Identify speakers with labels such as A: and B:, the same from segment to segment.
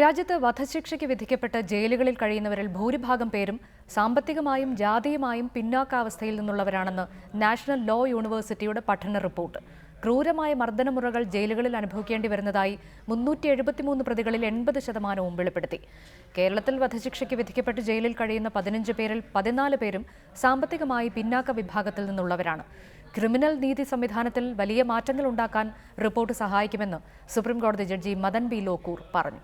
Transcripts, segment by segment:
A: രാജ്യത്ത് വധശിക്ഷയ്ക്ക് വിധിക്കപ്പെട്ട് ജയിലുകളിൽ കഴിയുന്നവരിൽ ഭൂരിഭാഗം പേരും സാമ്പത്തികമായും ജാതീയമായും പിന്നാക്കാവസ്ഥയിൽ നിന്നുള്ളവരാണെന്ന് നാഷണൽ ലോ യൂണിവേഴ്സിറ്റിയുടെ പഠന റിപ്പോർട്ട്. ക്രൂരമായ മർദ്ദനമുറകൾ ജയിലുകളിൽ അനുഭവിക്കേണ്ടി വരുന്നതായി 373 പ്രതികളിൽ 80% വെളിപ്പെടുത്തി. കേരളത്തിൽ വധശിക്ഷയ്ക്ക് വിധിക്കപ്പെട്ട് ജയിലിൽ കഴിയുന്ന 15 പേരിൽ 14 പേരും സാമ്പത്തികമായി പിന്നാക്ക വിഭാഗത്തിൽ നിന്നുള്ളവരാണ്. ക്രിമിനൽ നീതി സംവിധാനത്തിൽ വലിയ മാറ്റങ്ങൾ ഉണ്ടാക്കാൻ റിപ്പോർട്ട് സഹായിക്കുമെന്ന് സുപ്രീംകോടതി ജഡ്ജി മദൻ ബി ലോക്കൂർ പറഞ്ഞു.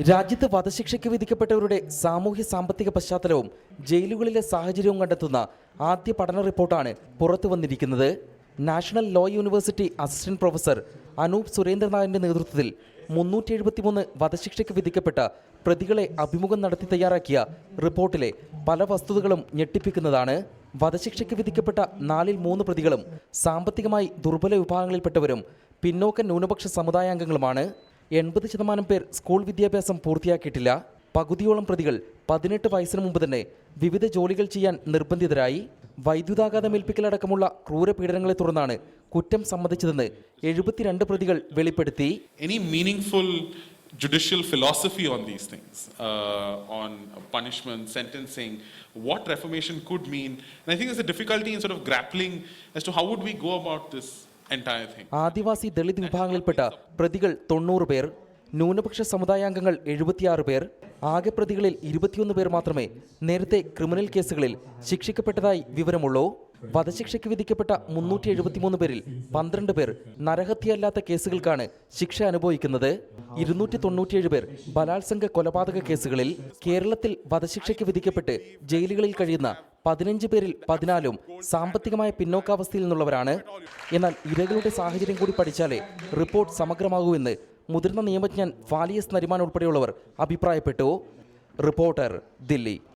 B: രാജ്യത്ത് വധശിക്ഷയ്ക്ക് വിധിക്കപ്പെട്ടവരുടെ സാമൂഹ്യ സാമ്പത്തിക പശ്ചാത്തലവും ജയിലുകളിലെ സാഹചര്യവും കണ്ടെത്തുന്ന ആദ്യ പഠന റിപ്പോർട്ടാണ് പുറത്തു വന്നിരിക്കുന്നത്. National law university assistant professor Anoop സുരേന്ദ്രനാഥിന്റെ നേതൃത്വത്തിൽ 373 വധശിക്ഷയ്ക്ക് വിധിക്കപ്പെട്ട പ്രതികളെ അഭിമുഖം നടത്തി തയ്യാറാക്കിയ റിപ്പോർട്ടിലെ പല വസ്തുതകളും ഞെട്ടിപ്പിക്കുന്നതാണ്. വധശിക്ഷയ്ക്ക് വിധിക്കപ്പെട്ട 4-3 പ്രതികളും സാമ്പത്തികമായി ദുർബല വിഭാഗങ്ങളിൽപ്പെട്ടവരും പിന്നോക്ക ന്യൂനപക്ഷ സമുദായാംഗങ്ങളുമാണ്. 80% പേർ സ്കൂൾ വിദ്യാഭ്യാസം പൂർത്തിയാക്കിയിട്ടില്ല. പകുതിയോളം പ്രതികൾ 18 വയസ്സിന് മുമ്പ് തന്നെ വിവിധ ജോലികൾ ചെയ്യാൻ നിർബന്ധിതരായി. വൈദ്യുതാഘാതമേൽപ്പിക്കലടക്കമുള്ള ക്രൂരപീഡനങ്ങളെ തുടർന്നാണ് കുറ്റം സമ്മതിച്ചതെന്ന് 72 പ്രതികൾ വെളിപ്പെടുത്തി.
C: Judicial philosophy on these things, on punishment, sentencing, what reformation could mean. And I think there's a difficulty in sort of grappling as to how would we go about this entire thing.
B: ആദിവാസി ദളിത് വിഭാഗങ്ങളിൽപ്പെട്ട പ്രതികൾ 90 പേർ, ന്യൂനപക്ഷ സമുദായാംഗങ്ങൾ 76 പേർ. ആകെ പ്രതികളിൽ 21 പേർ മാത്രമേ നേരത്തെ criminal കേസുകളിൽ ശിക്ഷിക്കപ്പെട്ടതായി വിവരമുള്ളൂ. വധശിക്ഷയ്ക്ക് വിധിക്കപ്പെട്ട 373 പേരിൽ 12 പേർ നരഹത്യയല്ലാത്ത കേസുകൾക്കാണ് ശിക്ഷ അനുഭവിക്കുന്നത്. 297 പേർ ബലാത്സംഗ കൊലപാതക കേസുകളിൽ. കേരളത്തിൽ വധശിക്ഷയ്ക്ക് വിധിക്കപ്പെട്ട് ജയിലുകളിൽ കഴിയുന്ന 15 പേരിൽ 14 സാമ്പത്തികമായ പിന്നോക്കാവസ്ഥയിൽ നിന്നുള്ളവരാണ്. എന്നാൽ ഇരകളുടെ സാഹചര്യം കൂടി പഠിച്ചാലേ റിപ്പോർട്ട് സമഗ്രമാകൂവെന്ന് മുതിർന്ന നിയമജ്ഞൻ ഫാലിയസ് നരിമാൻ ഉൾപ്പെടെയുള്ളവർ അഭിപ്രായപ്പെട്ടു. റിപ്പോർട്ടർ, ദില്ലി.